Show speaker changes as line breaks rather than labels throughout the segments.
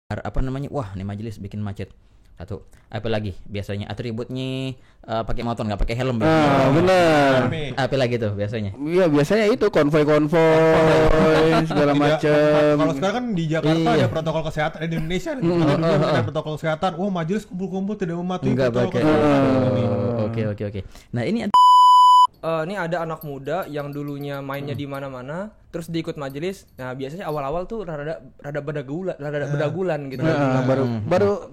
apa namanya, wah nih majelis bikin macet. Satu, apa lagi biasanya atributnya pakai motor nggak pakai helm.
Bener.
Apa lagi tuh biasanya?
Iya biasanya itu konvoy segala macam.
Kalau sekarang kan di Jakarta ada protokol kesehatan, di Indonesia ada protokol kesehatan. Wah majelis kumpul-kumpul tidak mematuhi protokol kesehatan.
Oke. Nah ini
Ini ada anak muda yang dulunya mainnya di mana-mana, terus diikut majelis. Nah biasanya awal-awal tuh rada bedagulan gitu. Baru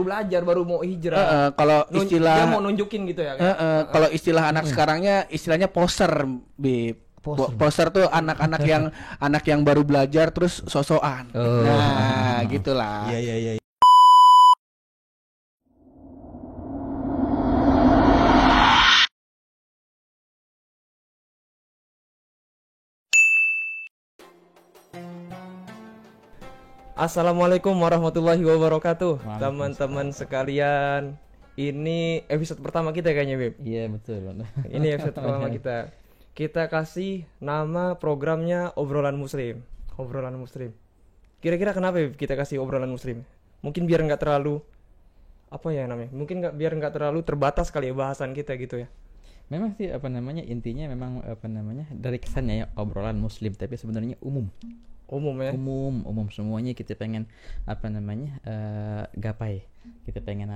belajar, baru mau hijrah.
Kalau istilah
dia mau nunjukin gitu ya.
kalau istilah anak sekarangnya istilahnya poser, Bib. Poser tuh anak-anak yang baru belajar terus sosokan. Nah, gitulah.
Iya.
Assalamualaikum warahmatullahi wabarakatuh, teman-teman sekalian. Ini episode pertama kita kayaknya, Beb.
iya betul.
Ini episode pertama kita. Kita kasih nama programnya Obrolan Muslim. Obrolan Muslim. Kira-kira kenapa Beb kita kasih Obrolan Muslim? Mungkin biar nggak terlalu apa ya namanya? Mungkin biar nggak terlalu terbatas kali ya bahasan kita gitu ya.
Memang sih intinya memang dari kesannya ya obrolan muslim, tapi sebenarnya umum ya. Umum semuanya kita pengen gapai. Kita pengen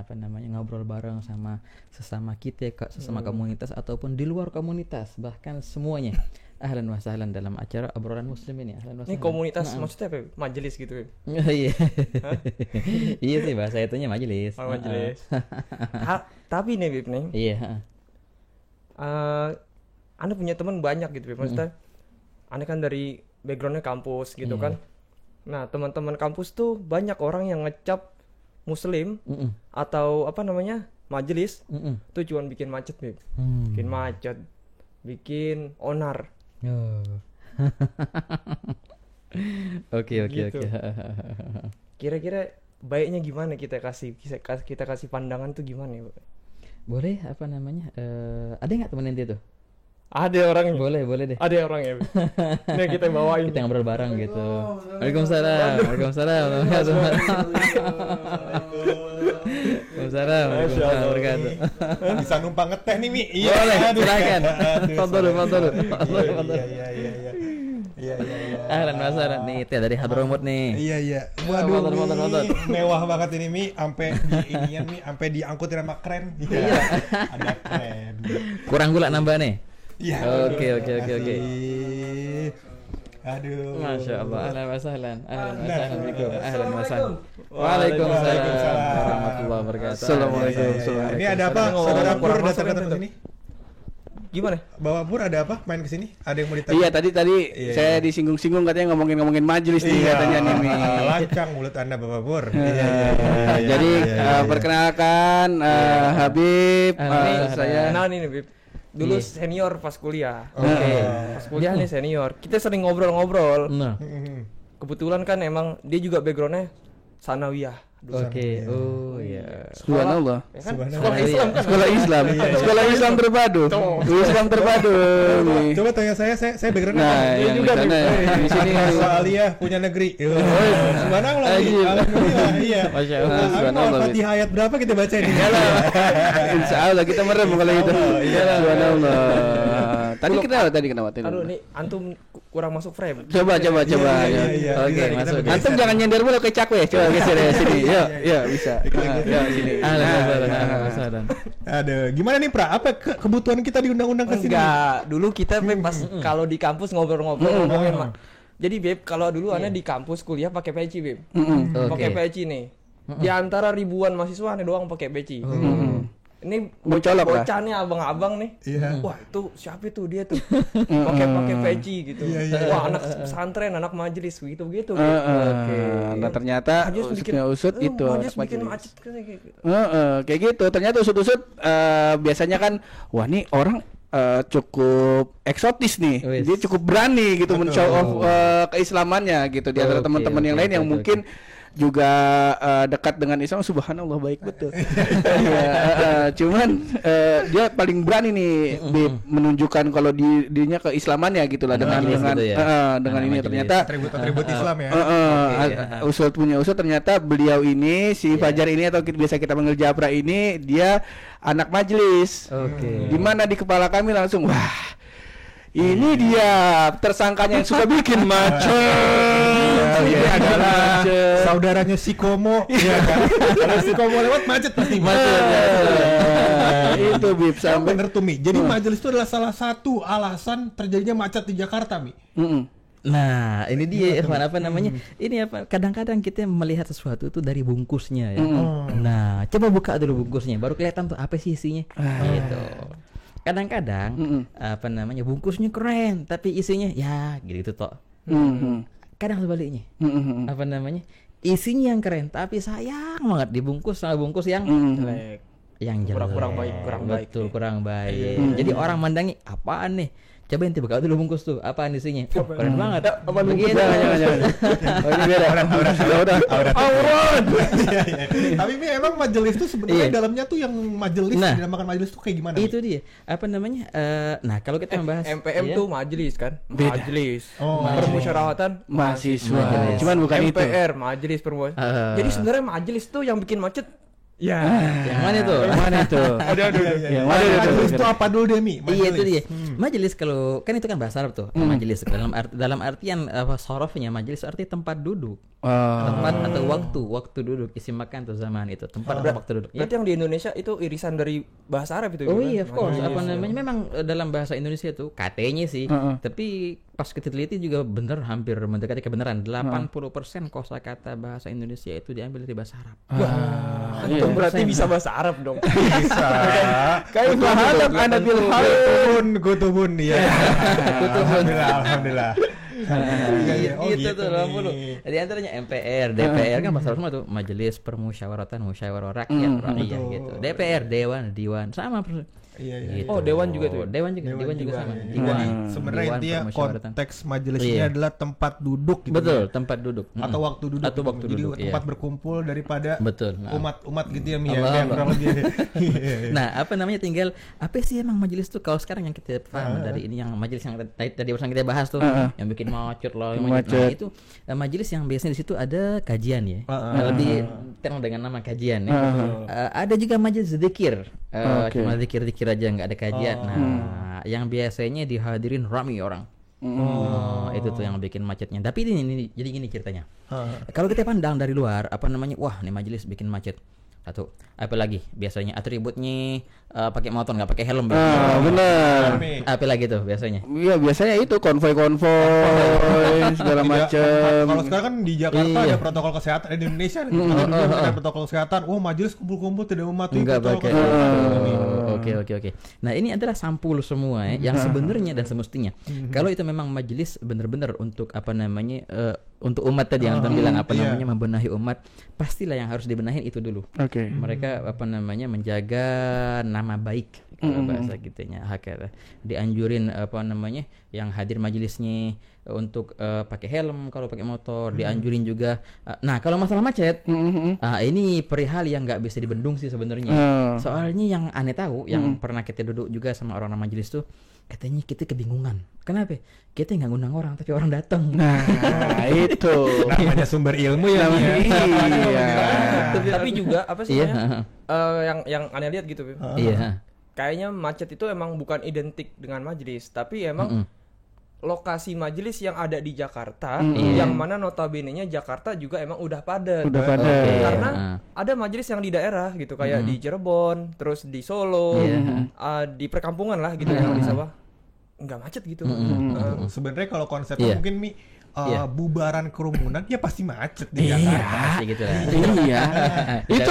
ngobrol bareng sama sesama kita, sesama komunitas ataupun di luar komunitas, bahkan semuanya. Ahlan wa sahlan dalam acara obrolan muslim ini. Ahlan wa sahlan.
Ini komunitas maksudnya apa? Majelis gitu, Beb.
Iya. Iya sih bahasa itunya majelis.
Majelis. Tapi nih, Beb nih.
Iya,
Anda punya teman banyak gitu, Beb. Maksudnya Anda kan dari backgroundnya kampus gitu kan. Nah teman-teman kampus tuh banyak orang yang ngecap muslim atau majelis tuh cuma bikin macet, Beb. Bikin macet, bikin onar.
Oke.
Kira-kira baiknya gimana kita kasih pandangan tuh gimana ya, Beb?
Boleh ada nggak temen ente tuh?
Ada orangnya.
Boleh deh.
Ada orangnya. Nih kita bawain.
Kita ngobrol bareng gitu. Waalaikumsalam. Waalaikumsalam wabarakatuh.
Bisa numpang ngeteh nih Mi.
Iya. Boleh, silakan. Foto dulu. Iya. Ahlan wa sahlan nih, teh dari Hadramut nih.
Iya. Waduh,
foto.
mewah banget ini Mi, sampai diangkutin sama kren. Iya. Ada kren.
Kurang gula nambah nih.
Iya.
Oke.
Aduh.
Masya Allah. Ahlan wa sahlan. Assalamualaikum. Ahlan wa sahlan.
Waalaikumsalam
warahmatullahi wabarakatuh.
Assalamualaikum.
Ini ada apa? Saudara Pur datang ke sini?
Gimana?
Bawa Pur ada apa? Main ke sini? Ada yang mau ditanya?
Iya tadi saya disinggung-singgung katanya ngomongin majelis nih katanya nih Mi.
Lancang mulut Anda Bapak Pur.
Jadi perkenalkan Habib, saya
Kenal nih, Bib. Dulu senior pas kuliah.
Oke.
Pas kuliah nih senior. Kita sering ngobrol-ngobrol.
Nah.
Kebetulan kan emang dia juga backgroundnya sanawiyah.
Oke. Oh iya.
Subhanallah.
Ya kan?
Subhanallah.
Sekolah Islam kan.
Sekolah Islam terpadu. Islam terpadu.
Coba tanya saya backgroundnya
Nah,
apa?
yang
juga
di sana di sini
Aliyah punya negeri. Subhanallah. Alhamdulillah. Iya.
Masya Allah. Subhanallah.
Al-Fatihah ayat berapa kita baca ini?
Insya Allah kita merem kalau itu. Subhanallah. Tadi kenapa?
Aduh nih antum kurang masuk frame.
Coba.
Iya.
Oke, masuk.
Antum jangan nyender mulu ke cakwe. Coba geser ya sini. Yuk, bisa. Ya, sini.
Ahlan wa sahlan.
Aduh, gimana nih Pra? Apa kebutuhan kita di undang-undang ke sini?
Enggak, dulu kita pas kalau di kampus ngobrol-ngobrol ngomongin Jadi Beb, kalau dulu Anda di kampus kuliah pakai peci, Beb. Pakai peci nih. Di antara ribuan mahasiswa Anda doang pakai peci. Ini
Mencolok lah.
bocah nih abang-abang nih.
Iya.
Wah, itu siapa itu dia tuh? Pakai peci gitu.
Iya.
Wah, anak pesantren, anak majelis gitu.
Oke. Nah ternyata usut itu
majelis
anak
bikin
majelis.
macet kayak gitu.
Kayak gitu. Ternyata usut biasanya kan wah nih orang cukup eksotis nih. Dia cukup berani gitu men-show off keislamannya gitu di antara teman-teman yang lain yang mungkin juga dekat dengan Islam, subhanallah baik betul. Cuman dia paling berani nih Bib, menunjukkan kalau dirinya keislamannya gitulah dengan
gitu ya.
dengan ini
majelis.
ternyata
Atribut Islam ya.
usul ternyata beliau ini si Fajar ini atau biasa kita panggil Japra ini dia anak majelis. Di mana di kepala kami langsung wah ini dia tersangkanya yang suka bikin macet. Ini adalah
saudaranya si Komo. Iya kan? Kalau si Komo lewat macet pasti macet.
Itu Bib sampai
Bener tuh Mi. Jadi majelis itu adalah salah satu alasan terjadinya macet di Jakarta Mi.
Nah, ini dia Irfan apa namanya? Ini apa? Kadang-kadang kita melihat sesuatu itu dari bungkusnya ya. Nah, coba buka dulu bungkusnya, baru kelihatan tuh apa sih isinya. Gitu. Kadang-kadang apa namanya? Bungkusnya keren, tapi isinya ya gitu toh. Kadang sebaliknya. Apa namanya? Isinya yang keren, tapi sayang banget dibungkus sama bungkus yang
Jelek.
yang jelek.
Kurang baik.
Betul, kurang baik. Jadi orang mandangi apaan nih? Coba ente buka dulu bungkus tuh, apaan isinya? Keren banget.
Apa
Begini.
jangan. Oh, ini beda. Aurat.
Tapi Mi emang majelis itu sebenarnya dalamnya tuh yang majelis dinamakan majelis tuh kayak gimana?
Itu dia. Apa namanya? Nah, kalau kita membahas
MPM tuh majelis kan?
Beda.
Majelis.
Oh.
Permusyawaratan
Mahasiswa. Cuman bukan itu.
MPR, majelis permusyawaratan. Jadi sebenarnya majelis tuh yang bikin macet. Ya.
yang mana itu?
Yang mana itu? Yang mana itu?
Majelis itu apa dulu deh Mi?
Iya itu dia. Majelis kalau kan itu kan bahasa Arab tuh. Majelis dalam artian sorofnya majelis arti tempat duduk. Tempat atau waktu duduk, isi makan atau zaman itu tempat atau waktu duduk.
Berarti yang di Indonesia itu irisan dari bahasa Arab itu.
Oh
kan?
iya, of course. Apa namanya? Memang dalam bahasa Indonesia tuh katanya sih. Tapi pas kita teliti juga bener, hampir mendekati kebenaran. 80% kosakata bahasa Indonesia itu diambil dari bahasa Arab.
Itu berarti bisa bahasa Arab dong.
Bisa.
Kayak bahadab Anda bil
Kutubun ya. Alhamdulillah.
Gitu tuh 80. Di antaranya MPR, DPR kan bahasa semua tuh Majelis Permusyawaratan Musyawarah Rakyat Rakyat gitu. DPR, Dewan sama.
Iya.
Gitu.
Oh, Dewan juga tuh.
Dewan juga sama.
Jadi sebenarnya intinya konteks majelisnya adalah tempat duduk gitu.
Betul,
ya?
tempat duduk.
Atau waktu duduk.
Atau waktu
Jadi
duduk,
tempat
iya.
berkumpul daripada
Betul.
umat gitu ya Mi ya.
Allah,
Kayak kurang lebih.
Nah, apa namanya tinggal apa sih emang majelis tuh kalau sekarang yang kita paham dari ini yang majelis yang tadi barusan kita bahas tuh yang bikin macet lah, yang macet. Nah, itu majelis yang biasanya di situ ada kajian ya. Lebih terkenal dengan nama kajian ya. Ada juga majelis zikir. Cuma zikir-zikir aja nggak ada kajian. Nah, yang biasanya dihadirin ramai orang. Itu tuh yang bikin macetnya. Tapi ini jadi gini ceritanya. Kalau kita pandang dari luar, apa namanya? Wah, ini majelis bikin macet. Satu, apalagi biasanya atributnya pakai motor nggak pakai helm.
Benar.
Apa lagi tuh biasanya?
Iya, biasanya itu konvoy segala macam.
Kalau sekarang kan di Jakarta ada protokol kesehatan di Indonesia nih. Ada protokol kesehatan. Oh, majelis kumpul-kumpul tidak mematuhi protokol
pakai. Oke. Nah, ini adalah sampul semua ya, yang sebenarnya dan semestinya. Kalau itu memang majelis benar-benar untuk apa namanya untuk umat tadi yang bilang apa namanya membenahi umat, pastilah yang harus dibenahin itu dulu. Mereka apa namanya menjaga nama baik kalau bahasa gitunya. Dianjurin apa namanya yang hadir majelisnya untuk pakai helm kalau pakai motor, dianjurin juga. Nah, kalau masalah macet, ini perihal yang nggak bisa dibendung sih sebenarnya. Soalnya yang aneh tahu, yang pernah kita duduk juga sama orang-orang majelis tuh, katanya kita kebingungan. Kenapa? Kita nggak ngundang orang, tapi orang datang.
Nah, itu
namanya sumber ilmu ya.
Tapi juga apa sih yang aneh lihat gitu,
Iya.
Kayaknya macet itu emang bukan identik dengan majelis, tapi emang lokasi majelis yang ada di Jakarta, yang mana notabene-nya Jakarta juga emang udah padat. Karena ada majelis yang di daerah gitu, kayak di Cirebon, terus di Solo, di perkampungan lah gitu, yang di sawah nggak macet gitu.
Sebenarnya kalau konsepnya mungkin Mi bubaran kerumunan ya pasti macet di Jakarta.
Pasti gitu lah.
Iya. Itu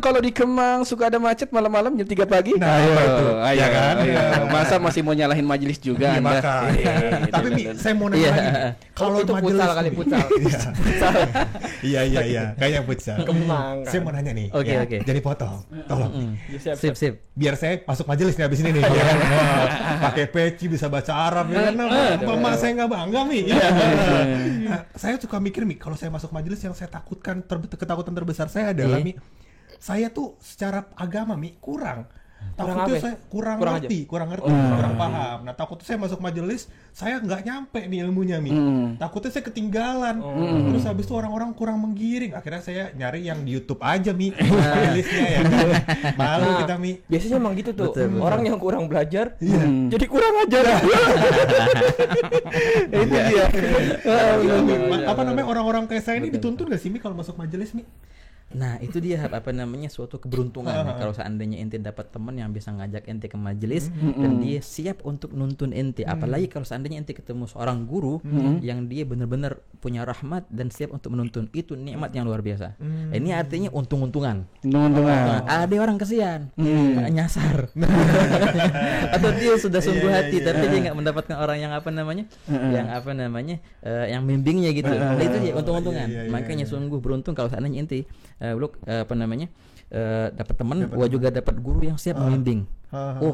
kalau di Kemang suka ada macet malam-malam jam 3 pagi.
Nah, itu.
Iya kan? Masa masih mau nyalahin majelis juga
Iya,
Anda?
Tapi Mi, saya mau nanya lagi.
Kalau itu futsal kali futsal.
Iya. Kayaknya futsal.
Kemang.
Saya mau nanya nih.
Oke.
Jadi potong. Tolong.
Sip.
Biar saya masuk majelis nih abis ini nih. Pakai peci bisa baca Arab ya kan. Mama saya nggak bangga Mi. Iya. Saya suka mikir Mi, kalau saya masuk majelis yang saya takutkan ketakutan terbesar saya adalah Mi, saya tuh secara agama Mi kurang. Takutnya saya kurang ngerti, kurang paham. Nah takutnya saya masuk majelis, saya nggak nyampe nih ilmunya Mi. Takutnya saya ketinggalan. Terus habis itu orang-orang kurang menggiring. Akhirnya saya nyari yang di YouTube aja Mi, majelisnya ya. Malu kita Mi.
Biasanya emang gitu tuh. Orang yang kurang belajar, jadi kurang ajar.
Itu dia.
Apa namanya orang-orang kayak saya ini dituntun gak sih Mi kalau masuk majelis Mi?
Nah itu dia apa namanya suatu keberuntungan kalau seandainya ente dapat teman yang bisa ngajak ente ke majelis dan dia siap untuk nuntun ente, apalagi kalau seandainya ente ketemu seorang guru yang dia benar-benar punya rahmat dan siap untuk menuntun, itu nikmat yang luar biasa. Ini artinya untung-untungan. Ada orang kesian nyasar atau dia sudah sungguh hati tapi dia nggak mendapatkan orang yang apa namanya yang membimbingnya gitu. Nah, itu dia untung-untungan. Makanya sungguh beruntung kalau seandainya ente dapat teman, gua juga dapat guru yang siap membimbing.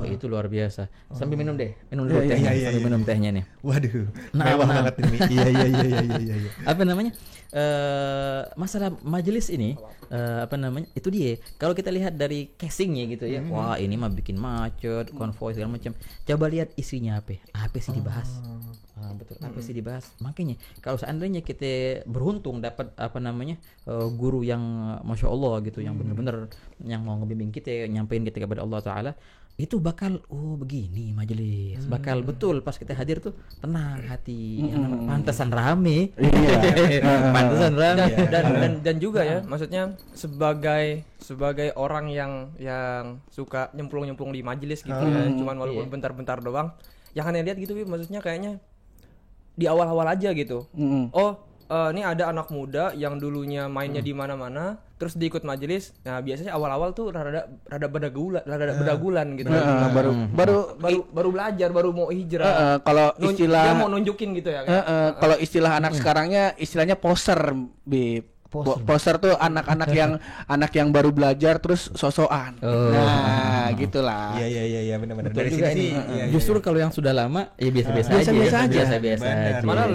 Itu luar biasa. Sambil minum dulu tehnya, minum tehnya nih.
Waduh, mewah banget ini. Iya.
Apa namanya? Masalah majelis ini itu dia. Kalau kita lihat dari casingnya gitu ya, wah ini mah bikin macet, konvoy segala macam. Coba lihat isinya apa sih dibahas. Betul, apa sih dibahas. Makanya kalau seandainya kita beruntung dapat guru yang masya Allah gitu, yang benar-benar yang mau ngebimbing kita, nyampein kita kepada Allah Taala, itu bakal begini majelis, bakal betul pas kita hadir tuh tenang hati, pantesan rame. Pantesan rame.
Dan juga ya, maksudnya sebagai orang yang suka nyemplung di majelis gitu ya, cuman walaupun bentar-bentar doang, jangan lihat gitu maksudnya kayaknya di awal-awal aja gitu. Ini ada anak muda yang dulunya mainnya di mana-mana, terus diikut majelis. Nah, biasanya awal-awal tuh rada berdagulan gitu. Baru belajar, baru mau hijrah.
Kalau istilah
dia mau nunjukin gitu ya.
Kalau istilah anak sekarangnya istilahnya poser, Bib. Poster tuh anak-anak yang baru belajar terus sosokan. Nah, gitulah.
Iya benar-benar.
Dari sini justru kalau yang sudah lama ya biasa-biasa aja.
Malah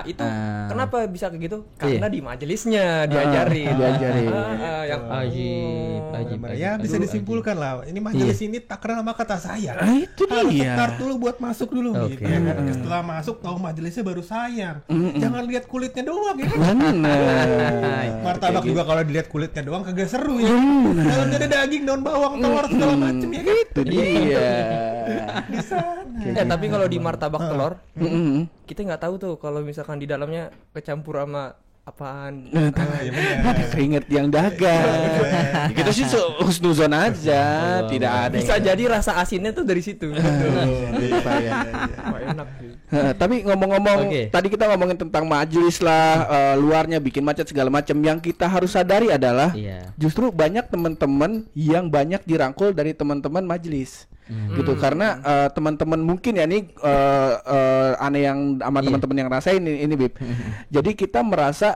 itu kenapa bisa kayak gitu? Karena di majelisnya diajarin.
Yang ajib. Ya bisa disimpulkan lah. Ini majelis ini takran sama kata saya.
Itu
harus
dia.
start dulu buat masuk dulu gitu ya kan. Setelah masuk tahu majelisnya baru sayang. Jangan lihat kulitnya doang ya kan. Martabak juga kalau dilihat kulitnya doang kagak seru ya. Kalau ada daging, daun bawang, telur segala macam ya kan.
Itu dia.
Di sana.
Tapi kalau di martabak telur, kita nggak tahu tuh kalau misalkan di dalamnya kecampur sama apaan.
Ada keringet yang dagang. Kita sih husnuzon aja, tidak ada.
Bisa jadi rasa asinnya tuh dari situ. Enak.
Tapi ngomong-ngomong, tadi kita ngomongin tentang majelis lah, luarnya bikin macet segala macam. Yang kita harus sadari adalah justru banyak teman-teman yang banyak dirangkul dari teman-teman majelis. Gitu, karena teman-teman mungkin ya ini aneh yang sama teman-teman yang rasain ini Bib. Jadi kita merasa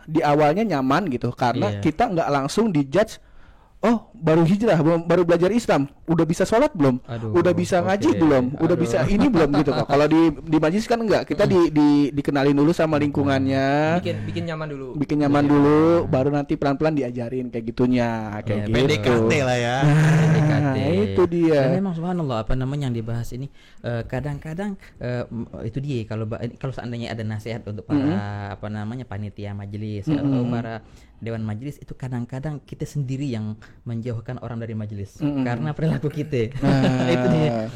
di awalnya nyaman gitu karena kita nggak langsung dijudge. Oh, baru hijrah, baru belajar Islam, udah bisa sholat belum? Udah bisa ngaji belum? Udah bisa ini belum gitu kok. Kalau di majelis kan enggak, kita dikenalin dulu sama lingkungannya.
Bikin nyaman dulu.
Bikin nyaman dulu, baru nanti pelan-pelan diajarin kayak gitunya, kayak gitu.
PDKT lah ya.
PDKT. Itu dia.
Dan memang subhanallah yang dibahas ini kadang-kadang itu dia kalau seandainya ada nasihat untuk para panitia majelis atau para dewan majelis, itu kadang-kadang kita sendiri yang menjauhkan orang dari majelis karena perilaku kita. Itu dia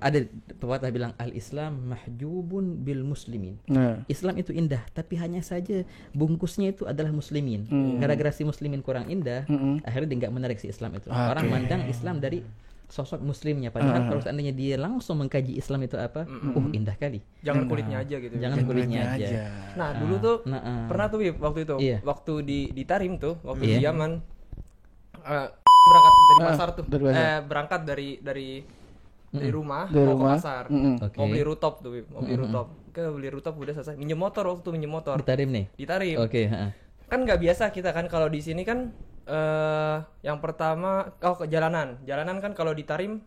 ada pepatah bilang al-Islam mahjubun bil muslimin. Islam itu indah tapi hanya saja bungkusnya itu adalah muslimin. Gara-gara si muslimin kurang indah, akhirnya dia nggak menarik si Islam itu. Orang mandang Islam dari sosok muslimnya, padahal kalau seandainya dia langsung mengkaji Islam itu apa, indah kali.
Jangan kulitnya aja gitu.
Jangan kulitnya aja.
Nah, dulu tuh pernah tuh waktu itu, waktu di Tarim tuh, waktu di Yaman, berangkat dari pasar tuh, berangkat dari rumah mau ke pasar, mau beli rutop tuh, mau beli rutop udah selesai, minjem motor waktu itu minjem motor.
Di Tarim nih.
Di Tarim. Kan nggak biasa kita kan kalau di sini kan yang pertama ke jalanan kan kalau di Tarim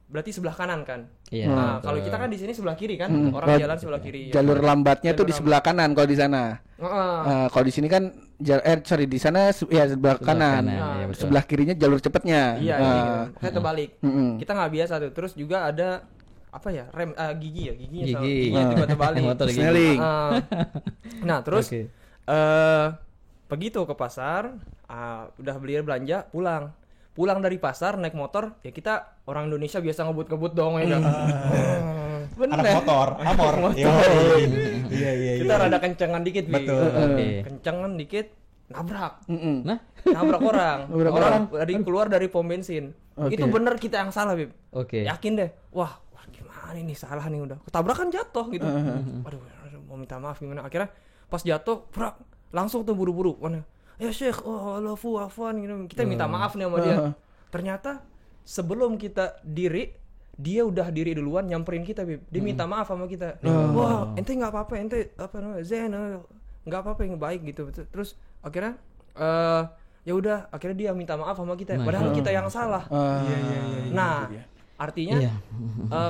berarti sebelah kanan kan.
Iya.
Nah, kalau kita kan di sini sebelah kiri kan, orang jalan sebelah kiri.
Jalur lambatnya tuh di
Jalur
sebelah kanan kalau di sana. Kalau di sini kan di sana sebelah kanan.
iya, betul.
Sebelah kirinya jalur cepatnya.
Iya, gitu. Kayak terbalik. Kita nggak biasa tuh. Terus juga ada apa ya, rem giginya giginya juga terbalik.
Motor gigi.
Snelling.
Nah, terus
Oke.
pergi tuh ke pasar, udah beli belanja, pulang dari pasar naik motor, ya kita orang Indonesia biasa ngebut-ngebut dong ya kan.
Anak motor, amor. Iya.
Kita rada kencengan dikit, Bi.
Betul.
Kencengan dikit, nabrak.
Nah,
Nabrak orang.
Nabrak
orang keluar dari pom bensin.
Oke.
Itu bener kita yang salah, Bib.
Oke.
Yakin deh. Wah, gimana ini, salah nih udah. Ketabrakan jatuh gitu. Aduh, mau minta maaf gimana. Akhirnya pas jatuh, brak, langsung tuh buru-buru. Mana? Ya Syekh, afwan gitu. Kita minta maaf nih sama dia. Ternyata sebelum kita diri, dia udah diri duluan nyamperin kita, Bib. Dia minta maaf sama kita. Wah, ente enggak apa-apa, ente apa namanya? Zen, enggak apa-apa, yang baik gitu. Terus akhirnya ya udah, akhirnya dia minta maaf sama kita. Padahal kita yang salah.
Iya.
Nah, artinya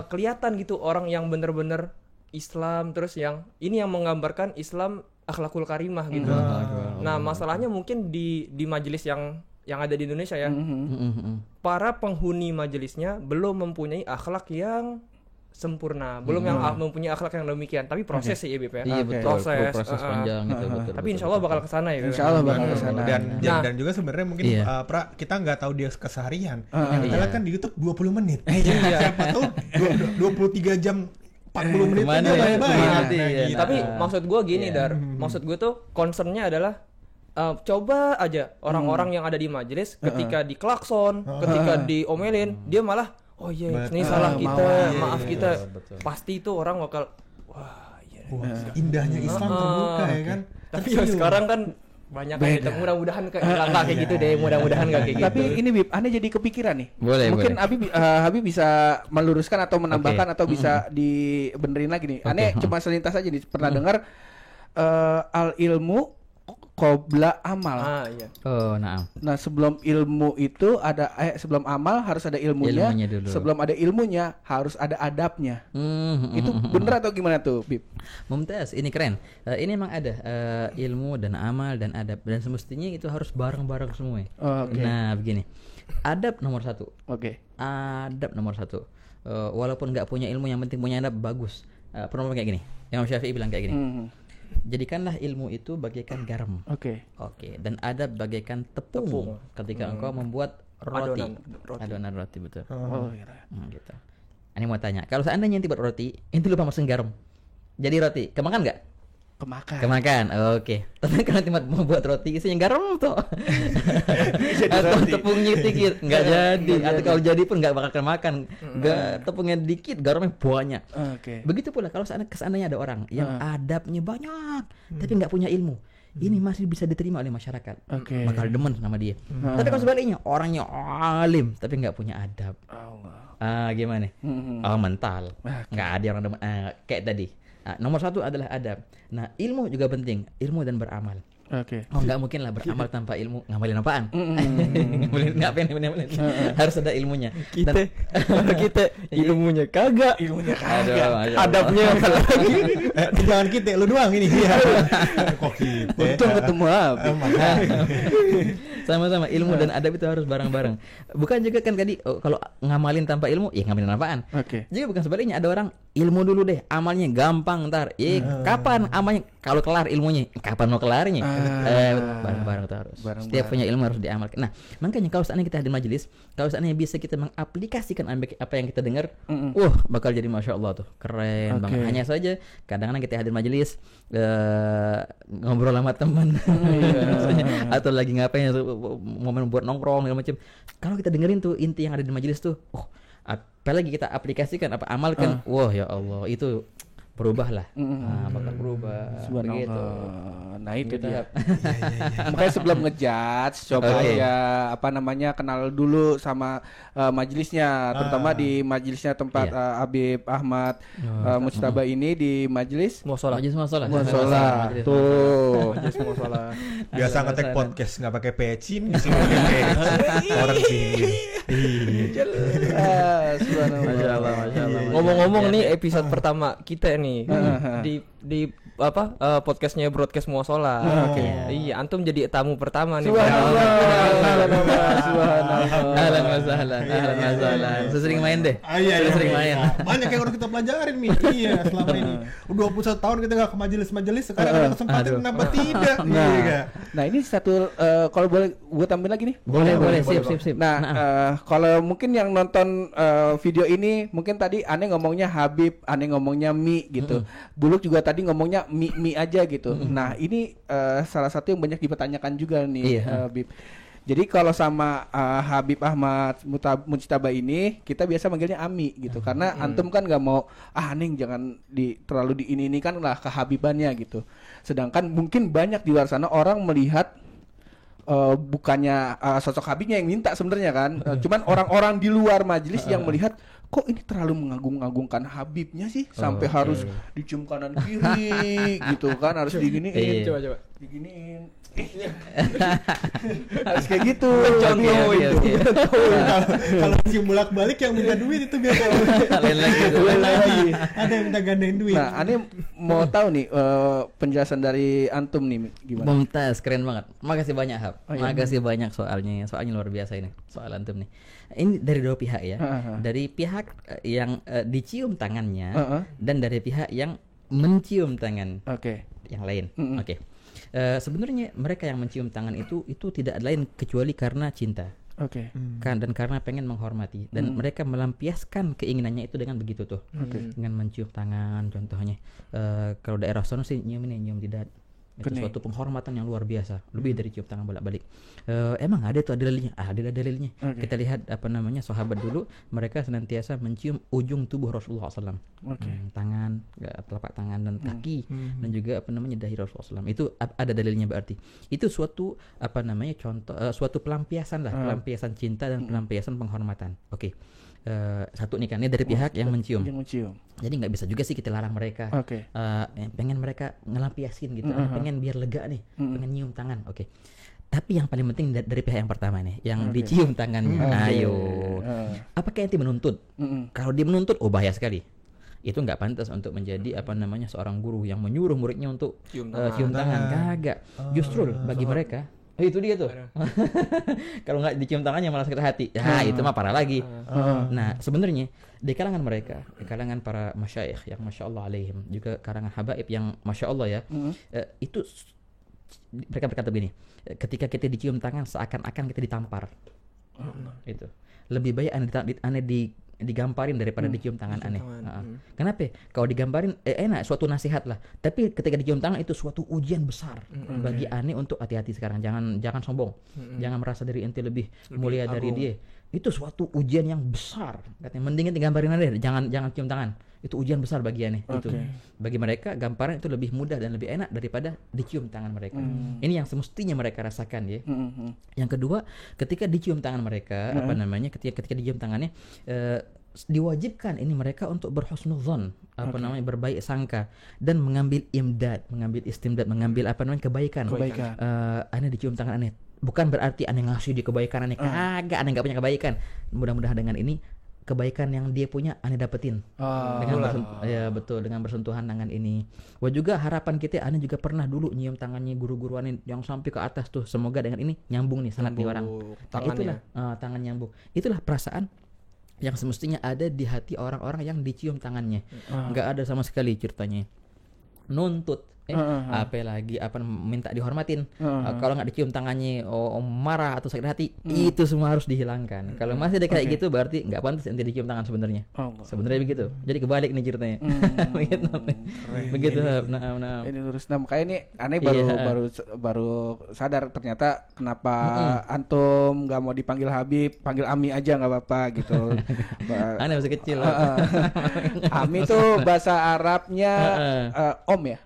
kelihatan gitu orang yang bener-bener Islam, terus yang ini yang menggambarkan Islam akhlakul karimah gitu. Nah, masalahnya mungkin di majelis yang ada di Indonesia ya. Para penghuni majelisnya belum mempunyai akhlak yang sempurna, belum yang mempunyai akhlak yang demikian. Tapi proses sih ya, Bip ya.
Iya, betul.
Proses
Panjang gitu, betul.
Tapi insya Allah bakal kesana ya. Bip.
insya Allah bakal ke sana.
Dan juga sebenarnya mungkin kita nggak tahu dia keseharian. Yang kita lihat kan di YouTube 20 menit. Siapa tahu 23 jam 40 menit
Kemana
aja
ya?
baik-baik.
Kemana
Nah,
dia?
gitu.
Tapi maksud gue gini, Dar. Maksud gue tuh concernnya adalah coba aja orang-orang yang ada di majelis ketika diklakson, ketika diomelin, dia malah ini salah kita, maaf kita. Pasti itu orang bakal wah,
Indahnya Islam terbuka ya kan.
Tapi ya sekarang kan banyak yang gitu. Mudah-mudahan nggak kayak gitu deh. Mudah-mudahan nggak kayak gitu.
Tapi ini Bib, aneh jadi kepikiran nih.
Boleh,
Mungkin
boleh.
Habib bisa meluruskan atau menambahkan atau bisa dibenerin lagi nih. Aneh cuma selintas aja nih pernah dengar al ilmu qabla amal.
Iya.
Oh, naam.
Nah, sebelum ilmu itu ada sebelum amal harus ada ilmunya.
Ilmunya dulu.
Sebelum ada ilmunya harus ada adabnya. Itu bener atau gimana tuh, Bib?
Mumtaz, ini keren. Ini memang ada ilmu dan amal dan adab, dan semestinya itu harus bareng-bareng semua.
Oke.
Nah, begini. Adab nomor 1.
Oke.
Adab nomor 1. Walaupun nggak punya ilmu, yang penting punya adab, bagus. Pernah kayak gini. Imam Syafi'i bilang kayak gini. Jadikanlah ilmu itu bagaikan garam.
Oke.
Dan adab bagaikan tepung. Ketika engkau membuat roti. Adonan roti, betul.
Oh, iya.
Gitu. Ini mau tanya, kalau seandainya ente buat roti, ente lupa masukin garam, jadi roti, kemakan nggak? Kemakan, oke. Tapi kalau ente mau buat roti isinya garam tuh, atau tepungnya dikit, nggak jadi. Atau kalau jadi pun nggak bakal kemakan. Nggak, tepungnya dikit, garamnya banyak.
Oke.
Begitu pula kalau seandainya ada orang yang adabnya banyak, tapi nggak punya ilmu. Ini masih bisa diterima oleh masyarakat, bakal demen sama dia. Tapi kalau sebaliknya, orangnya alim tapi nggak punya adab, gimana? Mental, nggak ada orang demen. Kayak tadi. Nomor 1 adalah adab. Nah, ilmu juga penting, ilmu dan beramal.
Oke.
Nggak mungkin lah beramal tanpa ilmu. Ngamalin apaan? Ngapain? Harus ada ilmunya.
Kita ilmunya kagak. Adabnya
Jangan kita, lu doang ini. Kok kita?
Untung ketemu Habib.
Sama-sama, ilmu dan adab itu harus bareng-bareng. Bukan juga kan tadi kalau ngamalin tanpa ilmu, ya ngamalin apaan?
Oke.
Juga bukan sebaliknya, ada orang ilmu dulu deh, amalnya gampang ntar. Kapan amalnya? Kalau kelar ilmunya, kapan mau kelarnya? Bareng-bareng tuh harus. Setiap punya ilmu harus diamalkan. Nah, makanya kalau seandainya kita hadir majelis, kalau seandainya bisa kita mengaplikasikan apa yang kita dengar, bakal jadi masya Allah tuh, keren banget. Hanya saja kadang-kadang kita hadir majelis ngobrol sama teman, atau lagi ngapain, momen buat nongkrong segala macam. Kalau kita dengerin tuh inti yang ada di majelis tuh, apalagi kita aplikasikan, amalkan, wah ya Allah, itu berubah lah. Bakal berubah. Begitu.
Nah itu dia. Makanya sebelum ngejudge coba aja kenal dulu sama majelisnya, terutama di majelisnya tempat Habib Ahmad Mujtaba ini di majelis
Musola.
Tuh.
Majelis Musola.
Biasa ngetek podcast nggak pakai peci, di sini pakai peci. Orang sini.
Jelas.
Ngomong-ngomong nih episode pertama kita nih di podcastnya Broadcast Musola. Iya, antum jadi tamu pertama nih.
Ahlan wa sahlan. Sesering main deh. Sesering main.
Banyak yang harus kita pelajarin nih. Iya, selama ini 21 tahun kita nggak ke majelis-majelis, sekarang ada kesempatan kenapa tidak?
Nah, ini satu kalau boleh gue tambahin lagi nih.
Boleh. Sip.
Nah, kalau mungkin yang nonton video ini mungkin tadi aneh ngomongnya Habib, aneh ngomongnya Mi gitu. Buluk juga tadi ngomongnya Mi aja gitu. Nah, ini salah satu yang banyak dipertanyakan juga nih, Habib. Jadi kalau sama Habib Ahmad Mujtaba ini kita biasa manggilnya Ami gitu, karena antum kan nggak mau aneh jangan terlalu ini kan lah kehabibannya gitu. Sedangkan mungkin banyak di luar sana orang melihat bukannya sosok Habibnya yang minta sebenarnya kan, cuman orang-orang di luar majelis yang melihat kok ini terlalu mengagung-agungkan Habibnya sih sampai harus dicium kanan kiri gitu kan, harus diginiin.
Coba.
Diginiin. Harus kayak gitu.
Contoh itu.
Kalau cium bolak-balik yang minta duit itu biasa.
Lain lagi.
Ada yang minta gandain duit.
Nah, aneh mau tahu nih penjelasan dari antum nih gimana?
Mumtaz, keren banget. Makasih banyak, Hab. Makasih banyak soalnya luar biasa ini. Soal antum nih. Ini dari dua pihak ya. Dari pihak yang dicium tangannya dan dari pihak yang mencium tangan. Yang lain. Sebenarnya mereka yang mencium tangan itu tidak lain kecuali karena cinta. Dan karena pengen menghormati dan mereka melampiaskan keinginannya itu dengan begitu tuh. Dengan mencium tangan contohnya. Kalau daerah sana sih nyium jidat. Itu suatu penghormatan yang luar biasa, lebih dari cium tangan bolak-balik. Emang ada tuh dalilnya? Ada dalilnya. Kita lihat sahabat dulu mereka senantiasa mencium ujung tubuh Rasulullah SAW, tangan, telapak tangan dan kaki, dan juga dahi Rasulullah SAW. Itu ada dalilnya berarti. Itu suatu contoh, suatu pelampiasan cinta dan pelampiasan penghormatan. Satu nih kan ini dari pihak yang mencium. Jadi nggak bisa juga sih kita larang mereka. Pengen mereka ngelampiasin gitu, pengen biar lega nih, pengen nyium tangan. Tapi yang paling penting dari pihak yang pertama nih, yang dicium tangannya. Apakah ente menuntut? Kalau dia menuntut, bahaya sekali. Itu nggak pantas untuk menjadi seorang guru yang menyuruh muridnya untuk cium tangan. Kagak. Justru bagi mereka itu dia tuh. Kalau nggak dicium tangannya malah sakit hati. Itu mah parah lagi. Nah, sebenarnya di kalangan mereka, di kalangan para masyayikh yang masya Allah alaihim, juga kalangan habaib yang masya Allah ya, itu mereka berkata begini, ketika kita dicium tangan seakan-akan kita ditampar. Itu lebih baik aneh digamparin daripada dicium tangan aneh. Kenapa? Kalau digambarin enak, suatu nasihat lah. Tapi ketika dicium tangan itu suatu ujian besar bagi aneh untuk hati-hati sekarang. Jangan sombong. Jangan merasa diri ente lebih mulia dari dia. Itu suatu ujian yang besar. Katanya mendingan digambarin aja, jangan cium tangan. Itu ujian besar bagi aneh. Itu bagi mereka gambaran itu lebih mudah dan lebih enak daripada dicium tangan mereka. Ini yang semestinya mereka rasakan ya. Yang kedua, ketika dicium tangan mereka, ketika dicium tangannya, diwajibkan ini mereka untuk berhusnudzon, berbaik sangka dan mengambil imdad, mengambil istimdad, mengambil kebaikan. Aneh dicium tangan aneh, bukan berarti aneh ngasih dia kebaikan aneh. Kagak, aneh nggak punya kebaikan. Mudah-mudahan dengan ini kebaikan yang dia punya aneh dapetin dengan bersentuhan tangan ini. Juga harapan kita aneh juga pernah dulu nyium tangannya guru-guru aneh yang sampai ke atas tuh. Semoga dengan ini nyambung nih sanad nih orang. Itulah tangan nyambung. Itulah perasaan yang semestinya ada di hati orang-orang yang dicium tangannya. Nggak ada sama sekali ceritanya nuntut apalagi minta dihormatin. Kalau nggak dicium tangannya, marah atau sakit hati, itu semua harus dihilangkan. Kalau masih ada kayak gitu, berarti nggak pantas ente dicium tangan sebenarnya. Sebenarnya begitu. Jadi kebalik nih ceritanya. Begitu. Nah.
Ini lurus. Nah, makanya ini aneh baru sadar ternyata kenapa antum nggak mau dipanggil Habib, panggil Ami aja nggak apa-apa gitu.
Aneh masih kecil.
Ami tuh bahasa Arabnya om ya.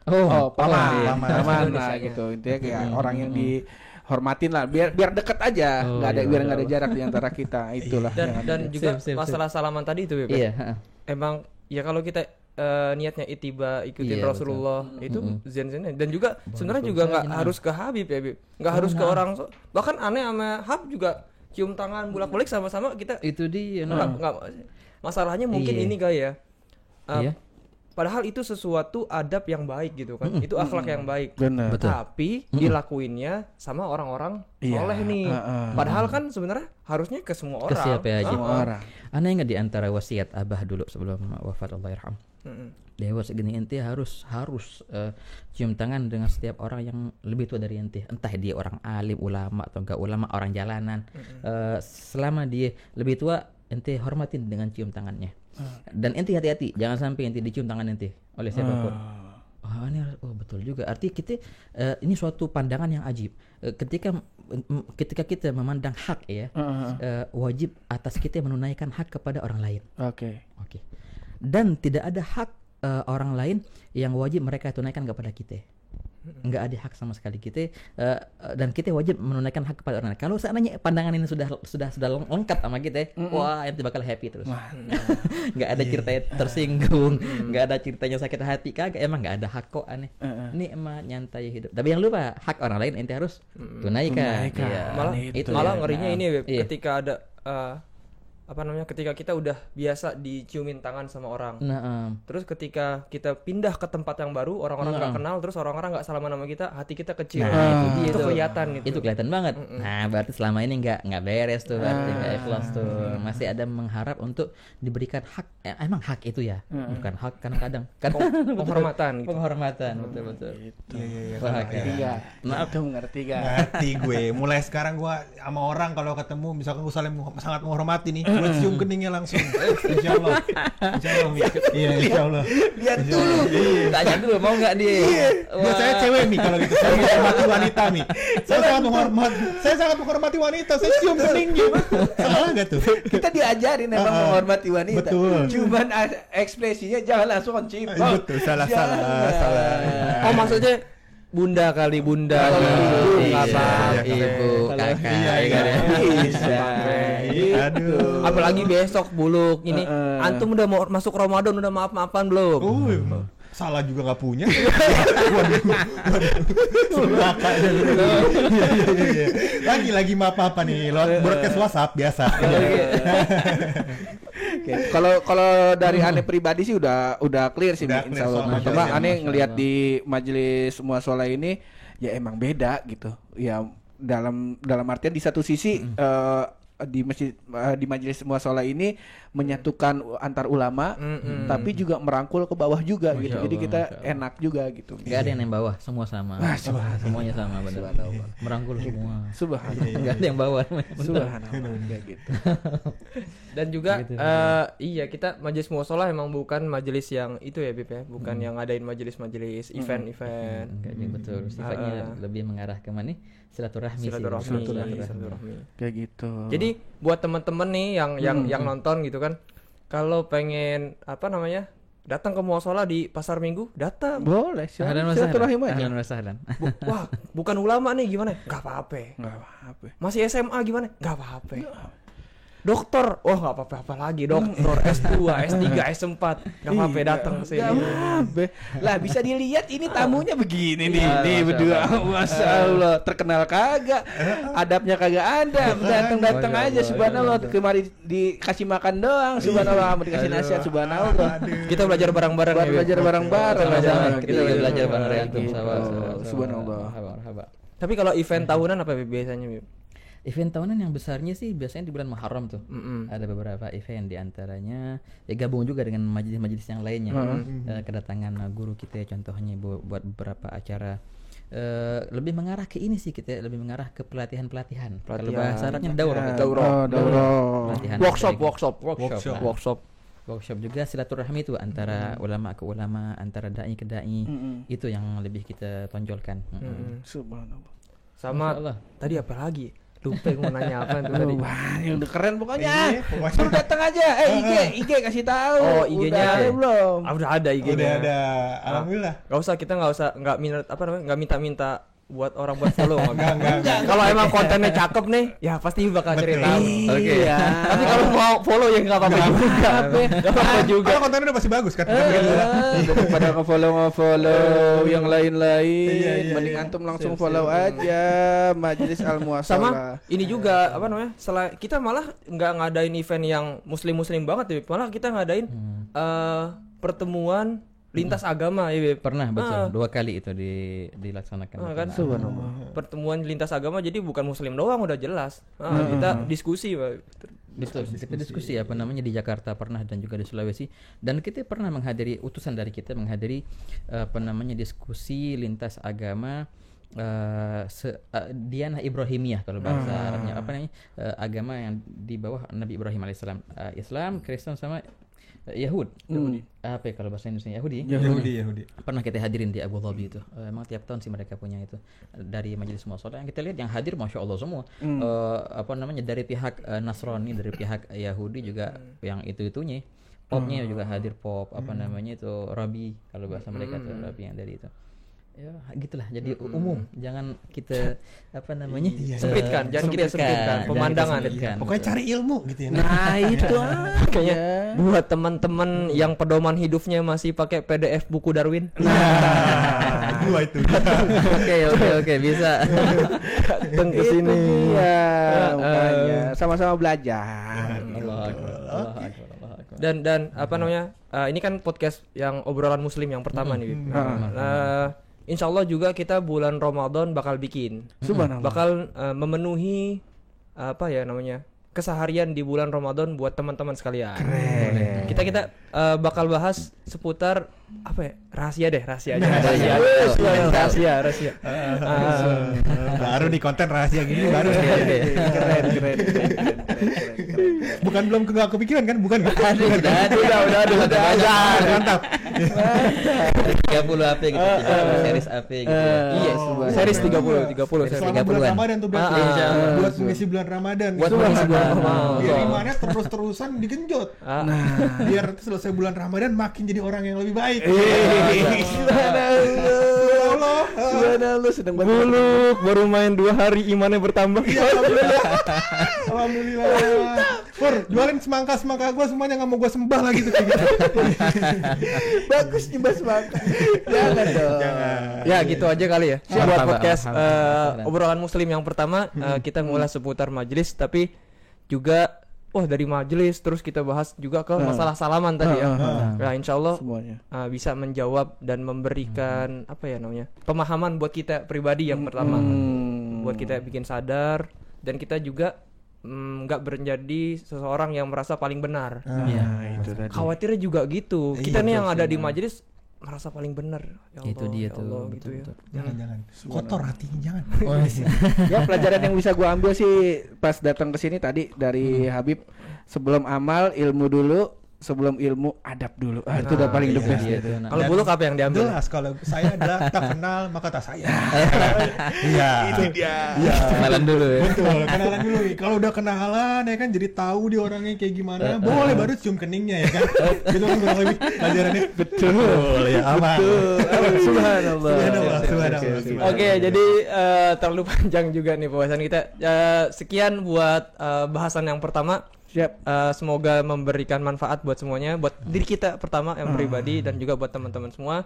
Paman lah gitu. Intinya kayak orang yang dihormatin lah, biar deket aja, biar nggak ada jarak di antara kita. Itulah.
Dan juga masalah salaman tadi itu, Beb.
Iya.
Emang ya kalau kita niatnya itiba ikutin Rasulullah itu zen dan juga sebenarnya juga nggak harus ke Habib ya, Beb. Nggak harus ke orang. Bahkan aneh sama Habib juga cium tangan bolak-balik sama-sama kita.
Itu dia.
Nggak, masalahnya mungkin ini kali ya. Padahal itu sesuatu adab yang baik gitu kan. Itu akhlak yang baik.
Benar.
Tapi dilakuinnya sama orang-orang soleh nih. Padahal kan sebenarnya harusnya ke semua orang.
Ke siapa aja.
Semua orang.
Aneh nggak di antara wasiat Abah dulu sebelum wafat, Allahyarham. Dewa segini ente harus cium tangan dengan setiap orang yang lebih tua dari ente. Entah dia orang alim, ulama atau enggak ulama, orang jalanan. Selama dia lebih tua, ente hormatin dengan cium tangannya. Dan ente hati-hati, jangan sampai ente dicium tangan ente oleh siapapun. Betul juga. Artinya kita ini suatu pandangan yang ajib. Ketika kita memandang hak ya, wajib atas kita menunaikan hak kepada orang lain. Oke. Dan tidak ada hak orang lain yang wajib mereka tunaikan kepada kita. Nggak ada hak sama sekali kita, dan kita wajib menunaikan hak kepada orang lain. Kalau seandainya pandangan ini sudah lengkap sama kita, wah ente bakal happy terus. Nggak ada ceritanya tersinggung, nggak ada ceritanya sakit hati, kagak. Emang nggak ada hak kok, aneh. Ini emang nyantai hidup. Tapi yang lupa hak orang lain ente harus tunaikan.
Malah ngerinya ini, Beb, ketika ada ketika kita udah biasa diciumin tangan sama orang, terus ketika kita pindah ke tempat yang baru, orang-orang nggak kenal, terus orang-orang nggak salaman sama kita, hati kita kecil. Itu kelihatan gitu.
Itu kelihatan banget. Nah, berarti selama ini nggak beres tuh, berarti nggak ikhlas tuh. Masih ada mengharap untuk diberikan hak. Emang hak itu ya, bukan hak kadang-kadang.
Penghormatan.
Penghormatan, betul.
Iya.
Maaf tuh mengerti gak?
Ngerti gue. Mulai sekarang gue sama orang kalau ketemu, misalkan gue sangat menghormati nih, gue cium keningnya langsung. Insyaallah. Iya, insyaallah.
Lihat dulu.
Tanya dulu mau nggak dia?
Iya. Saya cewek nih kalau gitu. Saya menghormati wanita nih. Saya sangat menghormati wanita. Saya cium keningnya. Salah nggak tuh?
Kita diajarin emang menghormati wanita.
Betul.
Cuman ekspresinya jangan langsung cium.
Betul. Salah.
Oh, maksudnya bunda kali, bunda,
ibu, kakak,
bisa.
Aduh.
Apalagi besok buluk ini, antum udah mau masuk Ramadan, udah maaf-maafan belum?
Salah juga nggak punya. Lagi maaf-maafan nih, lewat broadcast WhatsApp biasa.
Kalau dari aneh pribadi sih udah clear sih, insya Allah. Cuma aneh ngelihat di majelis muashalah ini ya emang beda gitu. Ya dalam artian di satu sisi di majelis muashalah ini menyatukan antar ulama, tapi juga merangkul ke bawah juga gitu. Jadi kita enak juga gitu.
Gak ada yang bawah, semua sama. Semuanya sama, benar. Merangkul semua.
Subhanallah.
Gak ada yang bawah.
Subhanallah. Kayak gitu.
Dan juga kita majelis muashalah emang bukan majelis yang itu ya, Bib ya, bukan yang ngadain majelis-majelis event-event.
Kayaknya betul. Sifatnya lebih mengarah ke mana? Silaturahmi.
Kayak gitu.
Jadi buat teman-teman nih yang nonton gitu kan, kalau pengen datang ke muashalah di pasar Minggu, datang.
Boleh,
silaturahim aja.
Wah, bukan ulama nih gimana? Gak apa-apa. Masih SMA gimana? Gak apa-apa. Dokter, nggak apa-apa lagi dokter, S2, S3, S4, nggak apa-apa datang sini.
Lah bisa dilihat ini tamunya begini nih berdua, masya Allah, terkenal kagak, adabnya kagak ada, datang aja, subhanallah, kemari dikasih makan doang, subhanallah, mau dikasih nasihat, subhanallah.
Kita belajar bareng-bareng,
kita belajar bareng,
subhanallah.
Haba.
Tapi kalau event tahunan apa biasanya, Bib?
Event tahunan yang besarnya sih biasanya di bulan Muharram tuh. Ada beberapa event, di antaranya ya gabung juga dengan majelis-majelis yang lainnya. Kedatangan guru kita contohnya buat beberapa acara. Lebih mengarah ke ini sih, kita lebih mengarah ke pelatihan. Kalau bahasa Arabnya daurah. Pelatihan. Workshop juga silaturahmi itu antara ulama ke ulama, antara dai ke dai. Itu yang lebih kita tonjolkan.
Subhanallah.
Sama tadi apa lagi? Lupa mau nanya apa tuh tadi.
Wah, yang udah keren pokoknya. Suruh datang aja. IG kasih tahu.
Oh, IG-nya
udah ada belum?
Udah ada IG-nya.
Udah ada. Alhamdulillah.
Enggak minta buat orang buat follow. Enggak. Kalau emang kontennya cakep nih, ya pasti bakal cerita. Oke. Tapi kalau mau follow ya enggak apa-apa juga. Enggak apa-apa juga.
Kalau kontennya udah pasti bagus kan.
Daripada nge-follow yang lain-lain, mending antum langsung follow aja Majelis Al-Muwasalah.
Sama ini juga kita malah enggak ngadain event yang muslim banget, malah kita ngadain pertemuan lintas agama ya, Beb.
Pernah betul 2 kali itu dilaksanakan.
Kan pertemuan lintas agama, jadi bukan muslim doang udah jelas. Kita diskusi, Pak.
Betul, kita diskusi di Jakarta pernah dan juga di Sulawesi, dan kita pernah menghadiri, utusan dari kita menghadiri diskusi lintas agama, Dianah Ibrahimiyah kalau bahasa Arabnya, agama yang di bawah Nabi Ibrahim alaihissalam, Islam, Kristen sama Yahudi. Apa ya kalau bahasa Indonesia? Yahudi. Pernah kita hadirin di Abu Dhabi itu. Emang tiap tahun sih mereka punya itu. Dari Majelis Muwasalah yang kita lihat yang hadir Masya Allah semua. Dari pihak Nasrani, dari pihak Yahudi juga yang itu-itunya. Popnya juga hadir pop, Rabi kalau bahasa mereka tuh, Rabi yang dari itu. Ya gitulah, jadi umum, jangan kita
sempitkan, jangan kita sempitkan pemandangan.
Pokoknya cari ilmu gitu ya.
Nah itu kayaknya buat teman-teman yang pedoman hidupnya masih pakai PDF buku Darwin.
Gua itu.
Oke, bisa.
Datang ke sini.
Iya, sama-sama belajar.
Dan ini kan podcast yang obrolan muslim yang pertama nih. Insya Allah juga kita bulan Ramadan bakal bikin. Bakal memenuhi keseharian di bulan Ramadan buat teman-teman sekalian.
Keren.
Kita bakal bahas seputar rahasia aja. Rahasia.
Baru di konten rahasia gini baru.
Keren.
Bukan belum kepikiran kan? Bukan.
Udah.
Mantap.
30 AP gitu, series AP gitu.
Iya, series 30
Selama bulan Ramadan tuh berarti. Buat mengisi bulan Ramadan. Biar imannya terus-terusan digenjot. Biar selesai bulan Ramadan makin jadi orang yang lebih baik.
Subhanallah, sedang
buluk baru main 2 hari imannya bertambah.
Alhamdulillah. Pur, jualin semangka gua semuanya enggak mau gua sembah lagi tuh gitu.
Bagus nyembah semangka. Jangan dong.
Ya gitu aja kali ya. Buat podcast obrolan muslim yang pertama, kita ngulas seputar majelis, tapi juga dari majelis terus kita bahas juga ke masalah salaman tadi ya. Nah, insyaallah bisa menjawab dan memberikan pemahaman buat kita pribadi yang pertama. Buat kita bikin sadar, dan kita juga nggak menjadi seseorang yang merasa paling benar.
Itu tadi.
Khawatirnya juga gitu. Kita nih yang ada di majelis merasa paling benar. Ya Allah,
itu dia
ya Allah,
tuh,
gitu
betul.
Jangan. Kotor hatinya jangan.
Ya, pelajaran yang bisa gua ambil sih pas datang ke sini tadi dari Habib, sebelum amal ilmu dulu, sebelum ilmu adab dulu. Itu udah paling the best.
Kalau buluk apa yang diambil?
Jelas, kalau saya adalah tak kenal maka tak sayang. Iya.
Itu dia.
Kenalan dulu ya.
Betul, kenalan dulu. Kalau udah kenalan ya kan, jadi tahu dia orangnya kayak gimana. Boleh baru cium keningnya ya kan. Gitu kan kurang lebih pelajarannya.
Betul ya, aman. Subhanallah.
Oke, jadi terlalu panjang juga nih pembahasan kita. Sekian buat bahasan yang pertama.
Siap.
Semoga memberikan manfaat buat semuanya, buat diri kita pertama yang pribadi, dan juga buat teman-teman semua.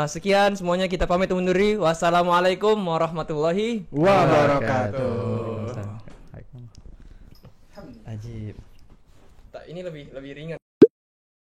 Sekian semuanya, kita pamit undur diri. Wassalamualaikum warahmatullahi
wabarakatuh.
Ajib.
Ini lebih ringan.